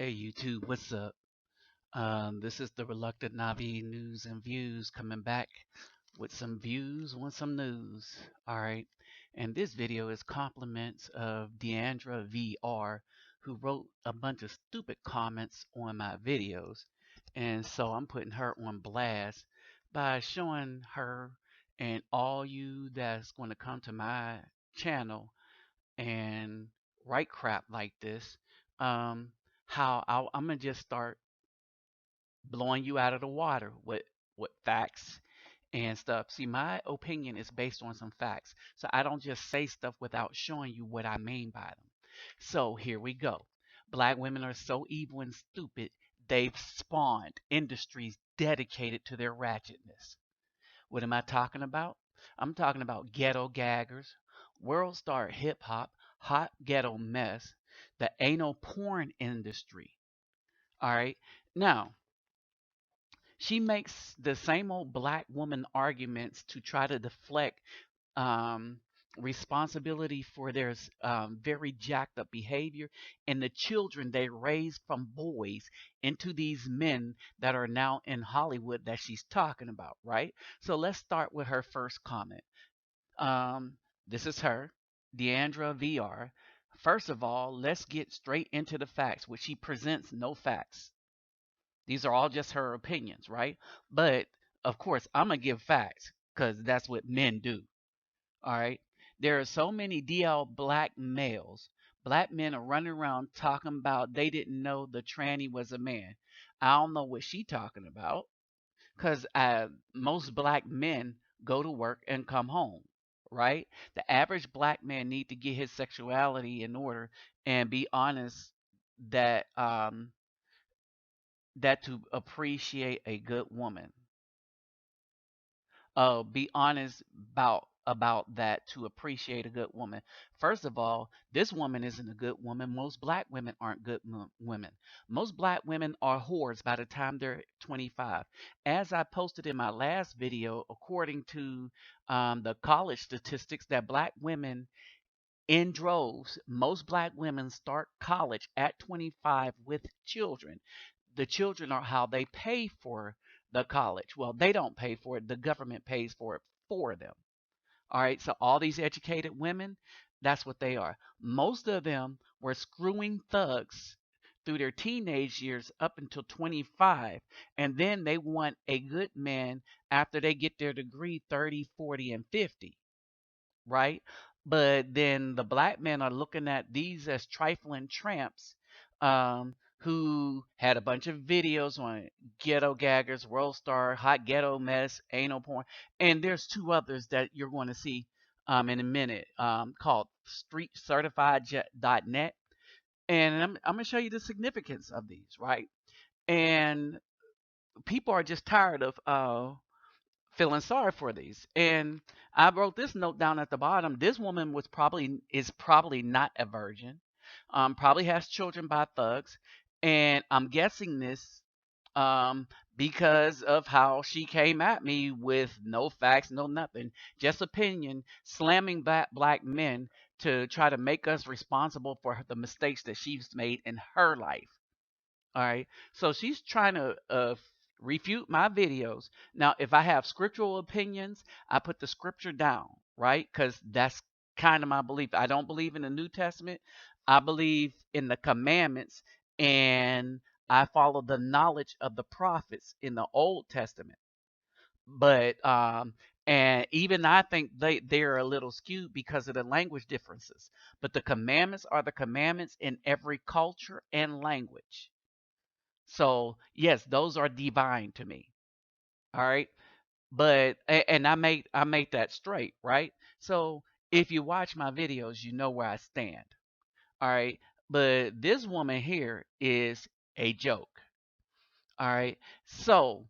Hey YouTube, what's up? This is the Reluctant Navi News and Views coming back with some views on some news. Alright, and this video is compliments of Deandra VR, who wrote a bunch of stupid comments on my videos. And so I'm putting her on blast by showing her and all you that's going to come to my channel and write crap like this, um, how I'm gonna just start blowing you out of the water with facts and stuff. See, my opinion is based on some facts, so I don't just say stuff without showing you what I mean by them. So here we go. Black women are so evil and stupid, they've spawned industries dedicated to their ratchetness. What am I talking about? I'm talking about ghetto gaggers, world star hip hop, hot ghetto mess, the anal porn industry. All right. Now, she makes the same old black woman arguments to try to deflect um, responsibility for their very jacked up behavior and the children they raised from boys into these men that are now in Hollywood that she's talking about, right? So let's start with her first comment. Um, this is her, Deandra VR. First of all, let's get straight into the facts, which she presents no facts. These are all just her opinions, right? But of course, I'm going to give facts because that's what men do. All right. There are so many DL black males. Black men are running around talking about they didn't know the tranny was a man. I don't know what she talking about because most black men go to work and come home, right? The average black man need to get his sexuality in order and be honest that that to appreciate a good woman. Be honest about that to appreciate a good woman. First of all, this woman isn't a good woman. Most black women aren't good women. Most black women are whores by the time they're 25. As I posted in my last video, according to the college statistics, that black women in droves, most black women start college at 25 with children. The children are how they pay for the college. Well, they don't pay for it, the government pays for it for them. All right, so all these educated women, that's what they are. Most of them were screwing thugs through their teenage years up until 25, and then they want a good man after they get their degree 30, 40, and 50, right? But then the black men are looking at these as trifling tramps, who had a bunch of videos on ghetto gaggers, world star, hot ghetto mess, anal porn, and there's two others that you're going to see in a minute, called streetcertified.net, and I'm going to show you the significance of these, right? And people are just tired of feeling sorry for these. And I wrote this note down at the bottom. This woman is probably not a virgin. Probably has children by thugs, and I'm guessing this because of how she came at me with no facts, no nothing, just opinion, slamming black men to try to make us responsible for the mistakes that she's made in her life. All right. So she's trying to refute my videos. Now, if I have scriptural opinions, I put the scripture down, right? Because that's kind of my belief. I don't believe in the New Testament. I believe in the commandments, and I follow the knowledge of the prophets in the Old Testament. But and even I think they're a little skewed because of the language differences. But the commandments are the commandments in every culture and language. So yes, those are divine to me. All right. But and I make that straight, right? So if you watch my videos, you know where I stand. All right. But this woman here is a joke. All right. So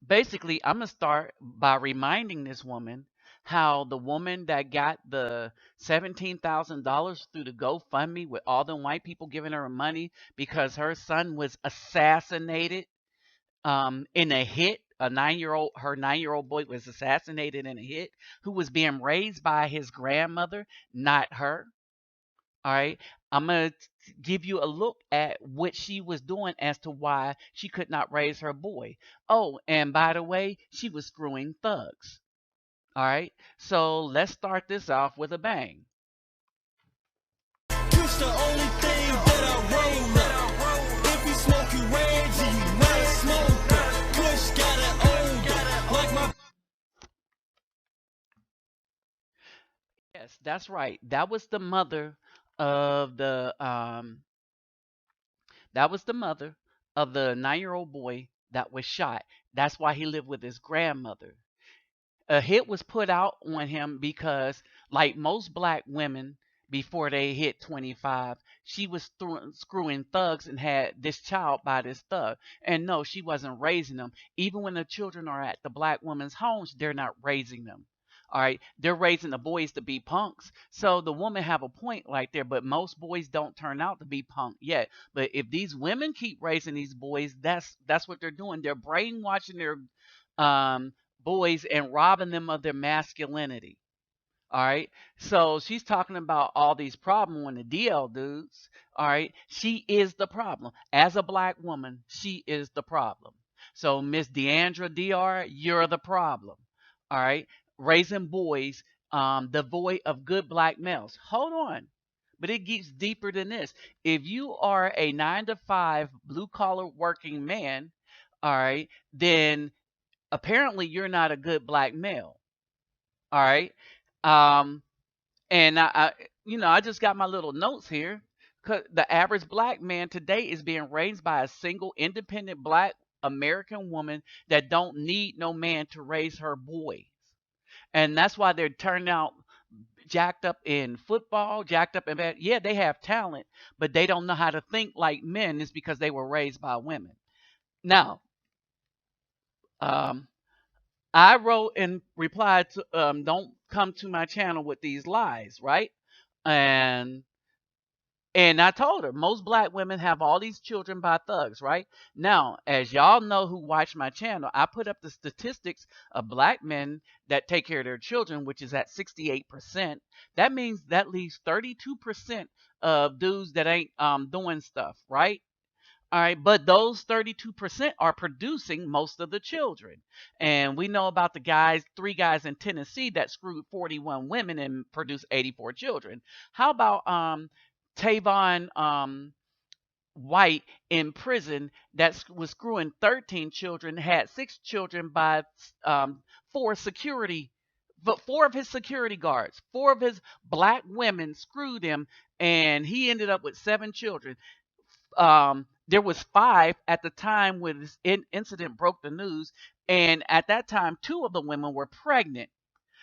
basically, I'm gonna start by reminding this woman how the woman that got the $17,000 through the GoFundMe with all the white people giving her money because her son was assassinated in a hit. Her 9-year-old boy was assassinated in a hit, who was being raised by his grandmother, not her. All right. I'm going to give you a look at what she was doing as to why she could not raise her boy. Oh, and by the way, she was screwing thugs. All right. So let's start this off with a bang. Kush the only thing that I roll up. If you smoking Reggie, you not a smoker. Kush got an odor, like my. Yes, that's right. That was the mother of the that was the mother of the 9-year-old boy that was shot. That's why he lived with his grandmother. A hit was put out on him because, like most black women before they hit 25, she was screwing thugs and had this child by this thug. And no, she wasn't raising them. Even when the children are at the black woman's homes, they're not raising them. All right, they're raising the boys to be punks. So the woman have a point right there, but most boys don't turn out to be punk yet. But if these women keep raising these boys, that's what they're doing. They're brainwashing their um boys and robbing them of their masculinity. All right. So she's talking about all these problems on the DL dudes. All right. She is the problem. As a black woman, she is the problem. So Miss Deandra DR, you're the problem. All right. Raising boys devoid of good black males. Hold on. But it gets deeper than this. If you are a 9 to 5 blue collar working man, all right, then apparently you're not a good black male. All right. Um, and I just got my little notes here. 'Cause the average black man today is being raised by a single independent black American woman that don't need no man to raise her boys. And that's why they're turning out jacked up in football, jacked up in that. Yeah, they have talent, but they don't know how to think like men. It's because they were raised by women. Now, um, I wrote and replied to, don't come to my channel with these lies, right? And I told her most black women have all these children by thugs, right? Now, as y'all know who watch my channel, I put up the statistics of black men that take care of their children, which is at 68%. That means that leaves 32% of dudes that ain't doing stuff, right? All right, but those 32% are producing most of the children. And we know about the guys, 3 guys in Tennessee that screwed 41 women and produced 84 children. How about Tavon White in prison that was screwing 13 children, had 6 children by um, 4 security, but 4 of his security guards, 4 of his black women screwed him, and he ended up with 7 children. There was 5 at the time when this incident broke the news, and at that time 2 of the women were pregnant.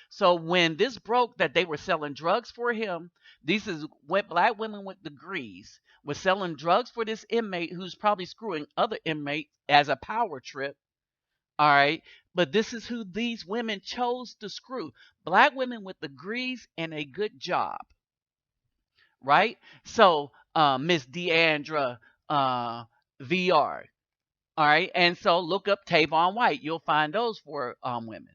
So when this broke that they were selling drugs for him, these is what black women with degrees were selling drugs for this inmate who's probably screwing other inmates as a power trip. All right, but this is who these women chose to screw: black women with degrees and a good job, right? So Miss Deandra VR. All right. And so look up Tavon White. You'll find those 4 women.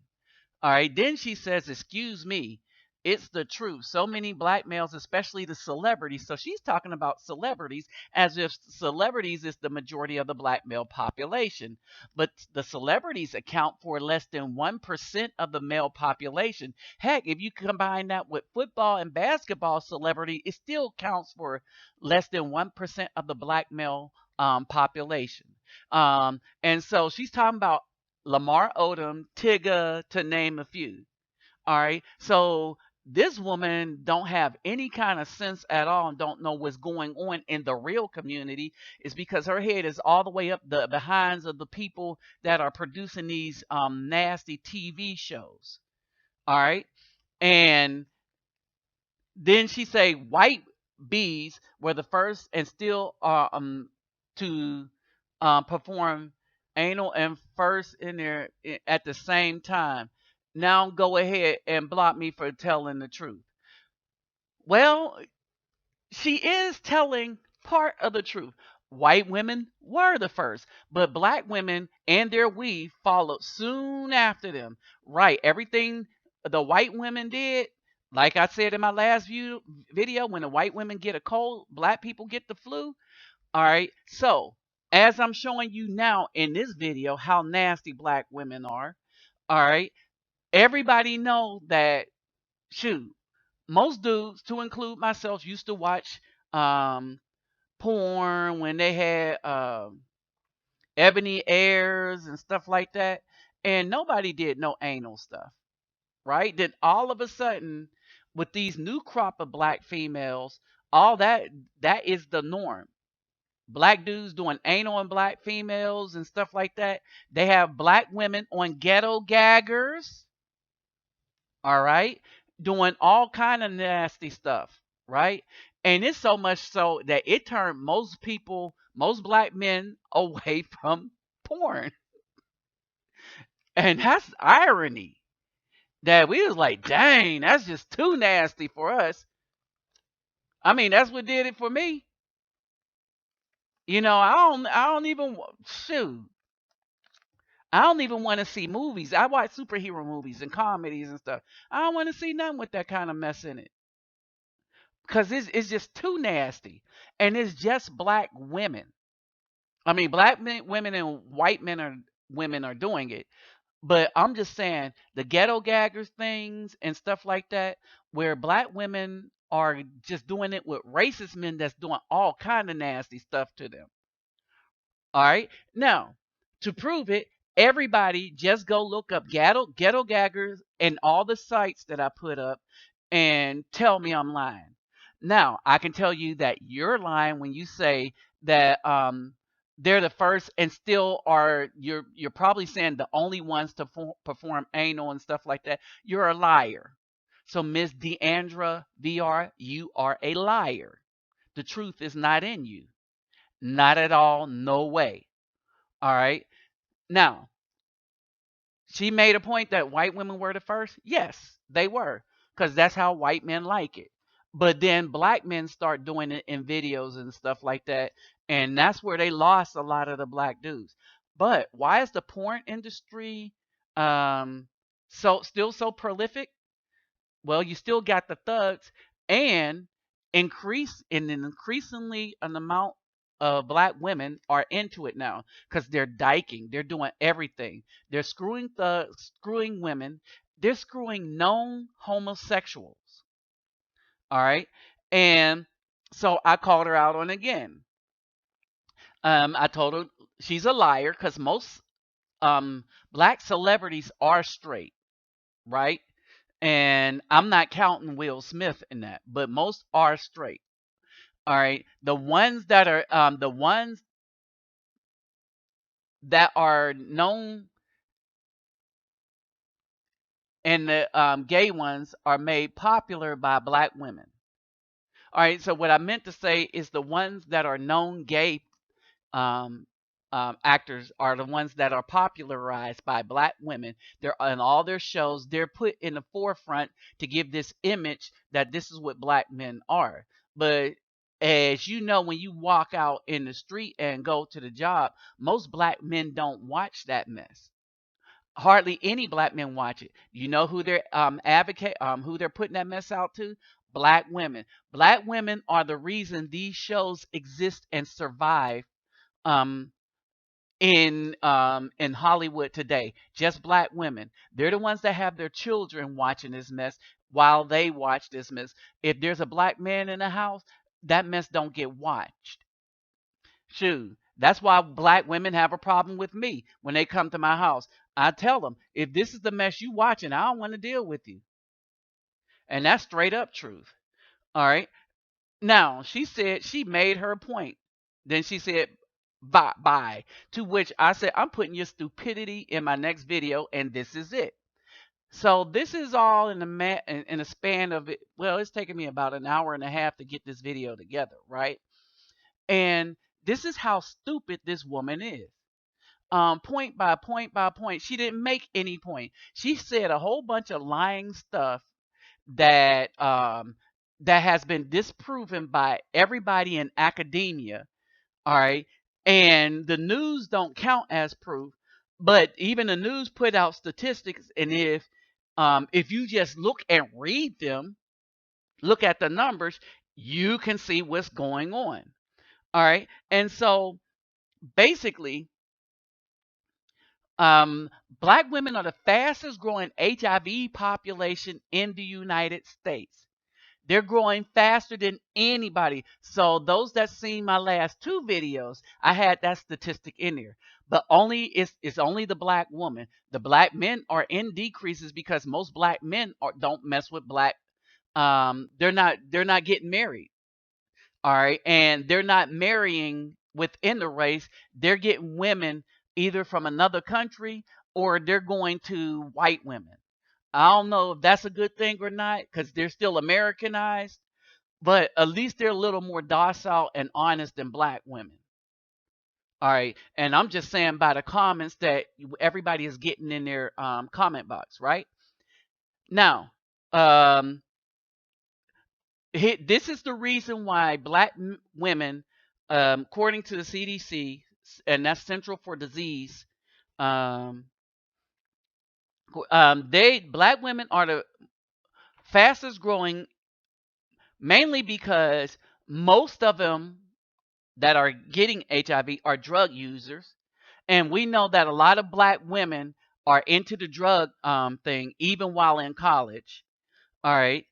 All right. Then she says, excuse me, it's the truth. So many black males, especially the celebrities. So she's talking about celebrities as if celebrities is the majority of the black male population. But the celebrities account for less than 1% of the male population. Heck, if you combine that with football and basketball celebrity, it still counts for less than 1% of the black male population. And so she's talking about Lamar Odom, Tigger, to name a few. All right. So this woman don't have any kind of sense at all and don't know what's going on in the real community. Is because her head is all the way up the behinds of the people that are producing these nasty TV shows. All right. And then she say white bees were the first and still are to perform anal and first in there at the same time. Now go ahead and block me for telling the truth. Well, she is telling part of the truth. White women were the first, but black women and their weave followed soon after them. Right, everything the white women did, Like I said in my last video, when the white women get a cold, black people get the flu. All right. So, as I'm showing you now in this video, how nasty black women are. All right. Everybody know that, shoot, most dudes, to include myself, used to watch um, porn when they had ebony airs and stuff like that. And nobody did no anal stuff, right? Then all of a sudden, with these new crop of black females, all that is the norm. Black dudes doing anal on black females and stuff like that. They have black women on ghetto gaggers, all right, doing all kind of nasty stuff, right? And it's so much so that it turned most people, most black men away from porn. And that's irony that we was like, dang, that's just too nasty for us. I mean, that's what did it for me. I don't even shoot. I don't even want to see movies. I watch superhero movies and comedies and stuff. I don't want to see nothing with that kind of mess in it because it's just too nasty. And it's just black women. I mean, black men, women and white women are doing it. But I'm just saying the ghetto gaggers things and stuff like that, where black women are just doing it with racist men that's doing all kind of nasty stuff to them. All right. Now, to prove it, everybody just go look up ghetto gaggers and all the sites that I put up and tell me I'm lying. Now, I can tell you that you're lying when you say that they're the first and still are you're probably saying the only ones to perform anal and stuff like that. You're a liar. So Miss Deandra VR, you are a liar. The truth is not in you. Not at all, no way. All right. Now, she made a point that white women were the first. Yes, they were, because that's how white men like it. But then black men start doing it in videos and stuff like that, and that's where they lost a lot of the black dudes. But why is the porn industry um, so still so prolific? Well, you still got the thugs and increasingly an amount of black women are into it now because they're diking. They're doing everything. They're screwing thugs, screwing women. They're screwing known homosexuals. All right. And so I called her out on it again. I told her she's a liar because most black celebrities are straight, right? And I'm not counting Will Smith in that, but most are straight. All right, the ones that are known and the gay ones are made popular by black women. All right, so what I meant to say is the ones that are known gay um, actors are the ones that are popularized by black women. They're in all their shows. They're put in the forefront to give this image that this is what black men are. But as you know, when you walk out in the street and go to the job, most black men don't watch that mess. Hardly any black men watch it. You know who they're who they're putting that mess out to? Black women. Black women are the reason these shows exist and survive um, in Hollywood today. Just black women. They're the ones that have their children watching this mess while they watch this mess. If there's a black man in the house, that mess don't get watched. Shoot. That's why black women have a problem with me when they come to my house. I tell them, if this is the mess you watching, I don't want to deal with you. And that's straight up truth. All right. Now, she said she made her point. Then she said, bye, bye. To which I said, I'm putting your stupidity in my next video, and this is it. So this is all in in a span of it. Well, it's taken me about an hour and a half to get this video together, right? And this is how stupid this woman is. Point by point by point, she didn't make any point. She said a whole bunch of lying stuff that that has been disproven by everybody in academia. All right, and the news don't count as proof, but even the news put out statistics, and if If you just look and read them, look at the numbers, you can see what's going on. All right. And so basically, um, black women are the fastest growing HIV population in the United States. They're growing faster than anybody. So those that seen my last two videos, I had that statistic in there. But only it's only the black woman. The black men are in decreases because most black men don't mess with black. They're not getting married. All right, and they're not marrying within the race. They're getting women either from another country or they're going to white women. I don't know if that's a good thing or not because they're still Americanized, but at least they're a little more docile and honest than black women. All right. And I'm just saying by the comments that everybody is getting in their comment box, right? Now, um, this is the reason why black women, according to the CDC, and that's Central for Disease, um, they black women are the fastest growing, mainly because most of them that are getting HIV are drug users. And we know that a lot of black women are into the drug thing even while in college. All right.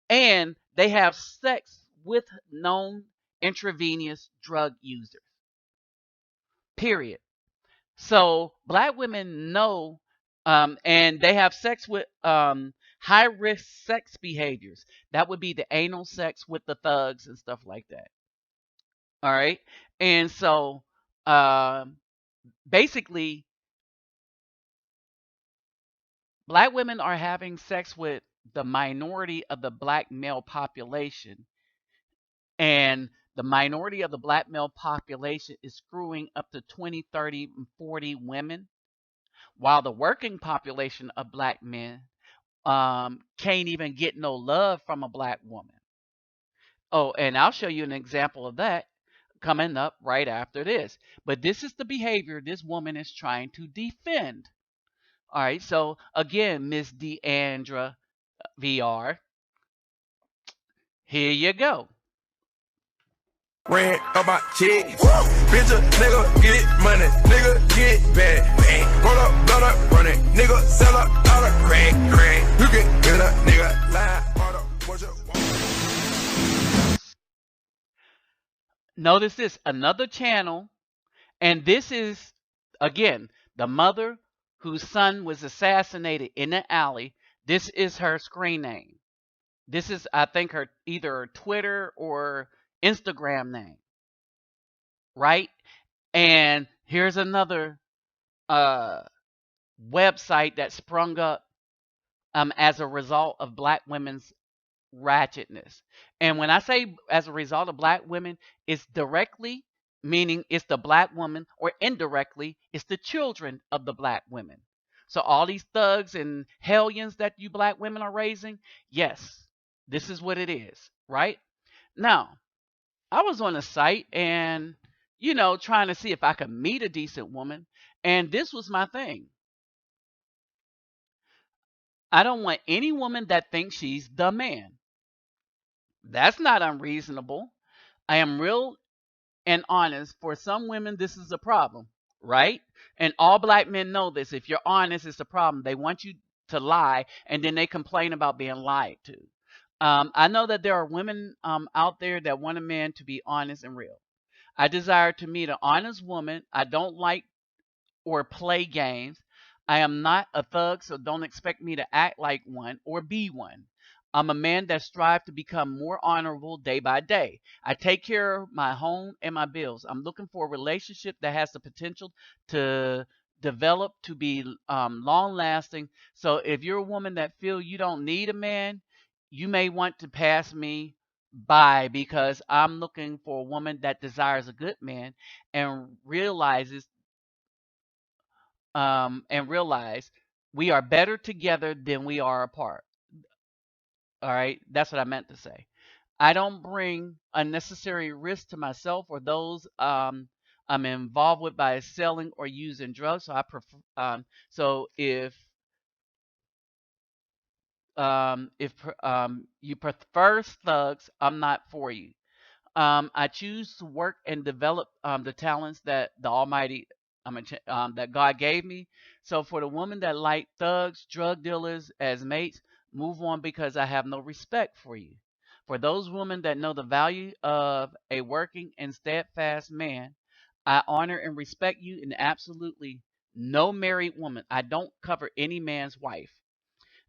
And they have sex with known intravenous drug users. Period. So black women know and they have sex with high risk sex behaviors. That would be the anal sex with the thugs and stuff like that. All right. And so um, basically, black women are having sex with the minority of the black male population. And the minority of the black male population is screwing up to 20, 30, and 40 women, while the working population of black men can't even get no love from a black woman. Oh, and I'll show you an example of that coming up right after this. But this is the behavior this woman is trying to defend. All right, so again, Miss DeAndra VR, here you go. Ran up my check. Bitch, a nigga get money, nigga get bad. Roll up, blood up, run it, nigga sell up, all the crack. You can get a nigga lie, what you want. Notice this, another channel, and this is, again, the mother whose son was assassinated in the alley. This is her screen name. This is, I think, her either her Twitter or Instagram name, right? And here's another website that sprung up as a result of black women's ratchetness. And when I say as a result of black women, it's directly meaning it's the black woman, or indirectly, it's the children of the black women. So all these thugs and hellions that you black women are raising, yes, this is what it is, right? Now, I was on a site and, trying to see if I could meet a decent woman. And this was my thing. I don't want any woman that thinks she's the man. That's not unreasonable. I am real and honest. For some women, this is a problem, right? And all black men know this. If you're honest, it's a problem. They want you to lie, and then they complain about being lied to. I know that there are women out there that want a man to be honest and real. I desire to meet an honest woman. I don't like or play games. I am not a thug, so don't expect me to act like one or be one. I'm a man that strives to become more honorable day by day. I take care of my home and my bills. I'm looking for a relationship that has the potential to develop to be long lasting. So if you're a woman that feel you don't need a man, you may want to pass me by, because I'm looking for a woman that desires a good man and realize we are better together than we are apart. All right, that's what I meant to say. I don't bring unnecessary risk to myself or those I'm involved with by selling or using drugs. So I prefer. So if you prefer thugs, I'm not for you. I choose to work and develop the talents that the Almighty, that God gave me. So for the woman that like thugs, drug dealers as mates, move on because I have no respect for you. For those women that know the value of a working and steadfast man, I honor and respect you, and absolutely no married woman. I don't cover any man's wife.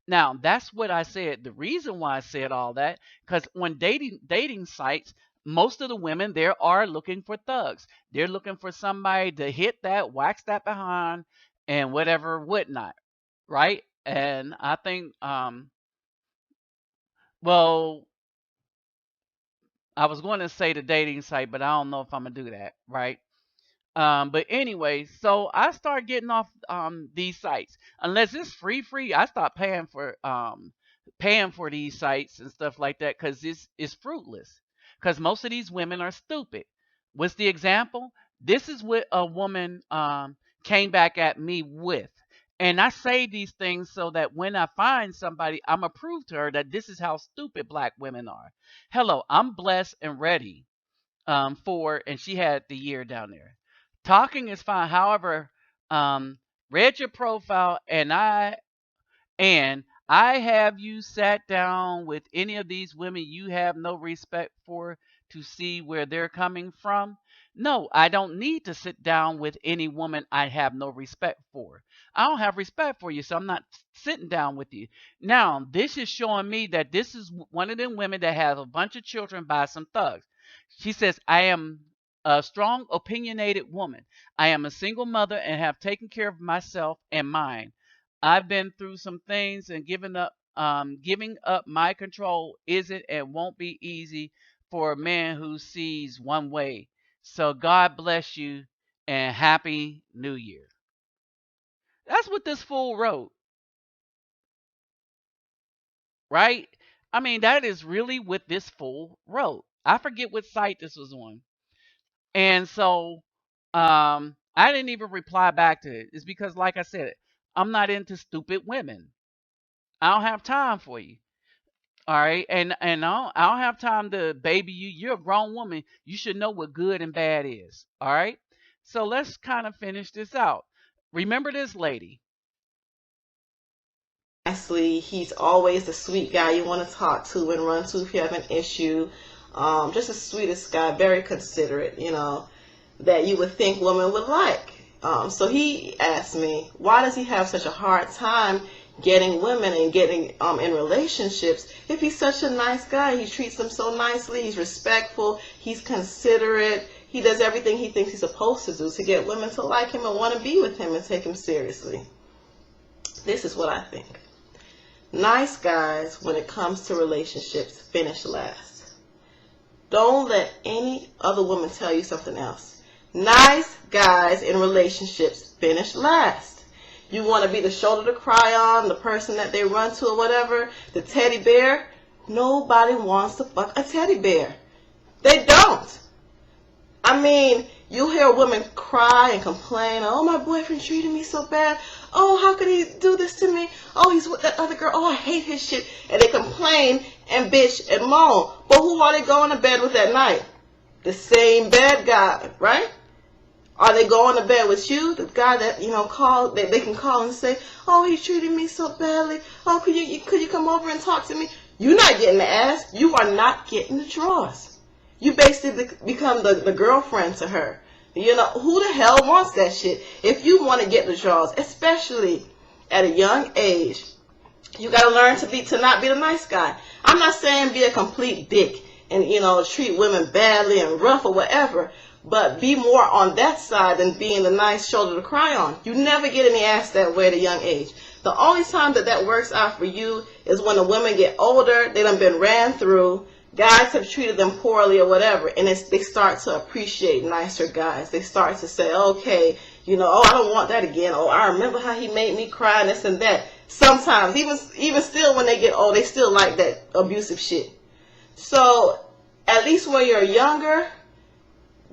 Now, that's what I said. The reason why I said all that, because on dating sites, most of the women there are looking for thugs. They're looking for somebody to hit that, wax that behind, and whatever, whatnot, right? And I think, well, I was going to say the dating site, but I don't know if I'm gonna do that, right? But anyway, so I start getting off these sites. Unless it's free, I start paying for these sites and stuff like that because it's fruitless. Because most of these women are stupid. What's the example? This is what a woman came back at me with. And I say these things so that when I find somebody, I'm going to prove to her that this is how stupid black women are. Hello, I'm blessed and ready and she had the year down there. Talking is fine. However, read your profile, and I have you sat down with any of these women you have no respect for to see where they're coming from. No, I don't need to sit down with any woman I have no respect for. I don't have respect for you, so I'm not sitting down with you. Now, this is showing me that this is one of them women that have a bunch of children by some thugs. She says, I am a strong, opinionated woman. I am a single mother and have taken care of myself and mine. I've been through some things, and giving up my control isn't and won't be easy for a man who sees one way. So God bless you and Happy New Year. That's what this fool wrote, right? I mean, that is really what this fool wrote. I forget what site this was on. And so I didn't even reply back to it. It's because, like I said, I'm not into stupid women. I don't have time for you. All right. And I don't have time to baby you. You're a grown woman. You should know what good and bad is. All right. So let's kind of finish this out. Remember this lady. Nicely. He's always the sweet guy you want to talk to and run to if you have an issue. Just the sweetest guy, very considerate, that you would think women would like. So he asked me, why does he have such a hard time getting women and getting in relationships if he's such a nice guy? He treats them so nicely. He's respectful. He's considerate. He does everything he thinks he's supposed to do to get women to like him and want to be with him and take him seriously. This is what I think. Nice guys, when it comes to relationships, finish last. Don't let any other woman tell you something else. Nice guys in relationships finish last. You want to be the shoulder to cry on, the person that they run to or whatever, the teddy bear. Nobody wants to fuck a teddy bear. They don't. I mean, you hear women cry and complain, oh, my boyfriend treated me so bad. Oh, how could he do this to me? Oh, he's with that other girl. Oh, I hate his shit. And they complain and bitch and moan. But who are they going to bed with at night? The same bad guy, right? Are they going to bed with you? The guy that, call, they can call and say, oh, he treated me so badly. Oh, could you come over and talk to me? You're not getting the ass. You are not getting the drawers. You basically become the girlfriend to her. Who the hell wants that shit? If you want to get the draws, especially at a young age, you got to learn to not be the nice guy. I'm not saying be a complete dick and, treat women badly and rough or whatever, but be more on that side than being the nice shoulder to cry on. You never get any ass that way at a young age. The only time that works out for you is when the women get older, they done been ran through, guys have treated them poorly or whatever, and they start to appreciate nicer guys. They start to say, okay, oh, I don't want that again. Oh, I remember how he made me cry and this and that. Sometimes, even still when they get old, they still like that abusive shit. So, at least when you're younger,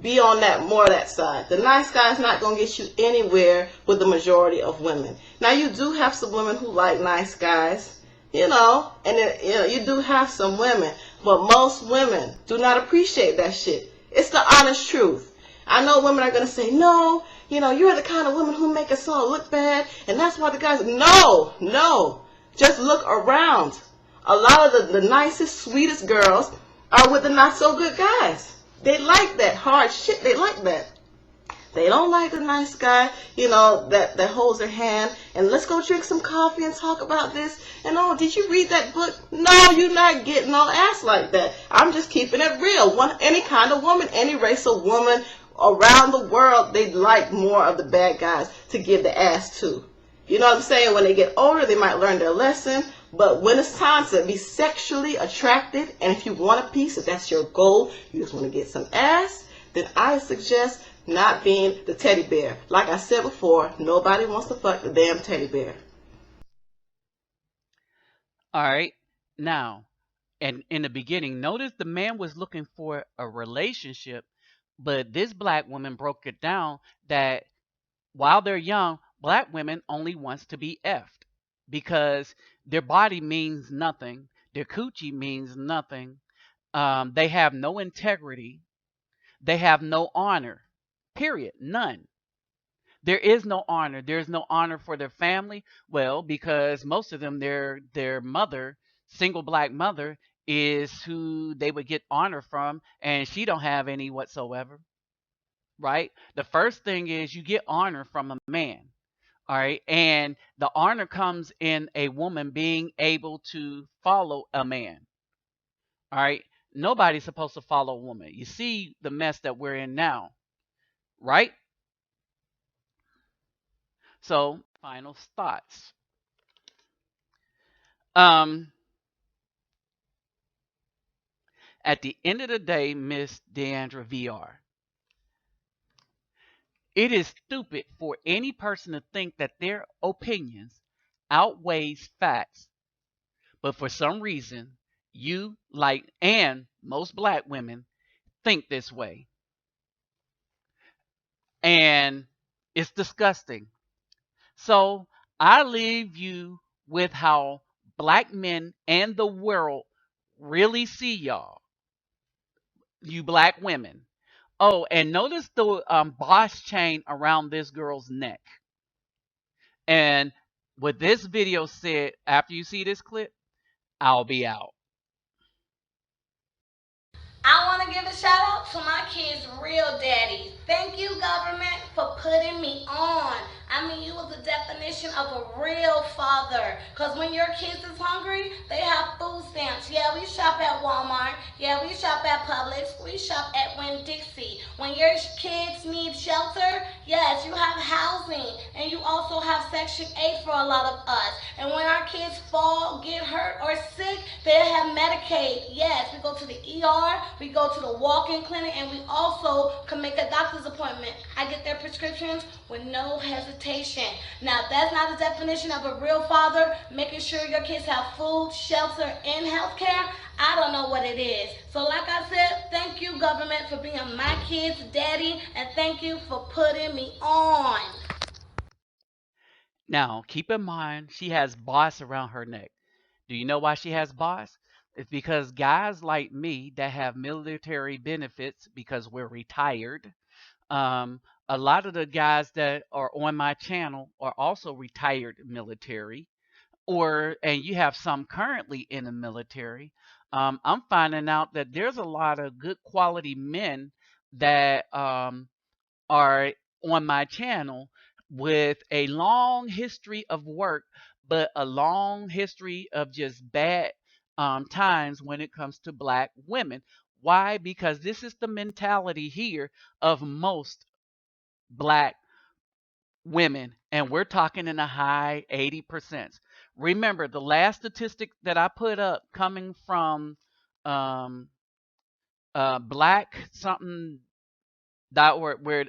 be on that side. The nice guy's not going to get you anywhere with the majority of women. Now, you do have some women who like nice guys. And you do have some women, but most women do not appreciate that shit. It's the honest truth. I know women are gonna say, no, you're the kind of woman who make us all look bad, and that's why the guys. No, no, just look around. A lot of the nicest, sweetest girls are with the not so good guys. They like that hard shit. They like that. They don't like a nice guy, that holds their hand and let's go drink some coffee and talk about this. And oh, did you read that book? No, you're not getting no ass like that. I'm just keeping it real. Any kind of woman, any race of woman around the world, they like more of the bad guys to give the ass to. You know what I'm saying? When they get older, they might learn their lesson. But when it's time to be sexually attracted, and if you want a piece, if that's your goal, you just want to get some ass, then I suggest not being the teddy bear. Like I said before, nobody wants to fuck the damn teddy bear. All right. Now, and in the beginning, notice the man was looking for a relationship, but this black woman broke it down that while they're young, black women only wants to be effed because their body means nothing, their coochie means nothing, they have no integrity, they have no honor. Period. None. There is no honor. There's no honor for their family. Well, because most of them, their mother, single black mother, is who they would get honor from, and she don't have any whatsoever. Right? The first thing is you get honor from a man. All right. And the honor comes in a woman being able to follow a man. All right. Nobody's supposed to follow a woman. You see the mess that we're in now. Right? So, final thoughts. Um, at the end of the day, Miss Deandra VR, it is stupid for any person to think that their opinions outweighs facts, but for some reason, you and most black women think this way, and it's disgusting. So I leave you with how black men and the world really see y'all, you black women. Oh, and notice the boss chain around this girl's neck. And with this video said, after you see this clip, I'll be out. I want to give a shout out to my kids' real daddies. Thank you, government, for putting me on. I mean, you was the definition of a real father. Because when your kids is hungry, they have food stamps. Yeah, we shop at Walmart. Yeah, we shop at Publix. We shop at Winn-Dixie. When your kids need shelter, yes, you have housing. And you also have Section 8 for a lot of us. And when our kids fall, get hurt, or sick, they have Medicaid. Yes, we go to the ER, we go to the walk-in clinic, and we also can make a doctor's appointment. I get their prescriptions with no hesitation. Now, if that's not the definition of a real father, making sure your kids have food, shelter, and health care, I don't know what it is. So like I said, thank you, government, for being my kid's daddy, and thank you for putting me on. Now, keep in mind, she has boss around her neck. Do you know why she has boss? It's because guys like me that have military benefits because we're retired. A lot of the guys that are on my channel are also retired military, and you have some currently in the military. I'm finding out that there's a lot of good quality men that are on my channel with a long history of work, but a long history of just bad times when it comes to black women. Why? Because this is the mentality here of most black women, and we're talking in the high 80%. Remember, the last statistic that I put up coming from um, black something dot org, where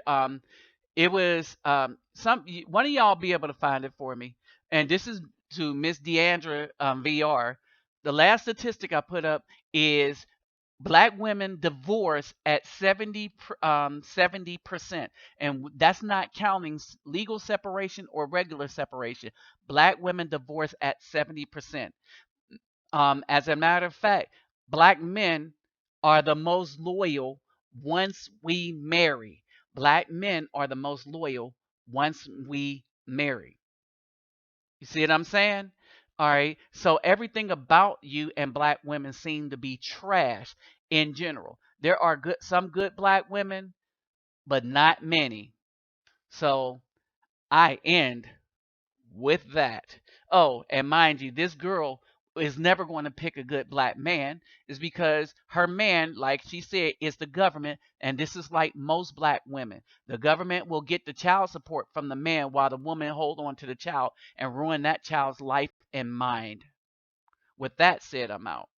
it was one of y'all be able to find it for me. And this is to Miss Deandra VR. The last statistic I put up is black women divorce at 70%, and that's not counting legal separation or regular separation. Black women divorce at 70%. As a matter of fact, black men are the most loyal once we marry. Black men are the most loyal once we marry. You see what I'm saying? All right. So everything about you and black women seem to be trash in general. There are some good black women, but not many. So I end with that. Oh, and mind you, this girl is never going to pick a good black man, is because her man, like she said, is the government. And this is like most black women. The government will get the child support from the man while the woman hold on to the child and ruin that child's life and mind. With that said, I'm out.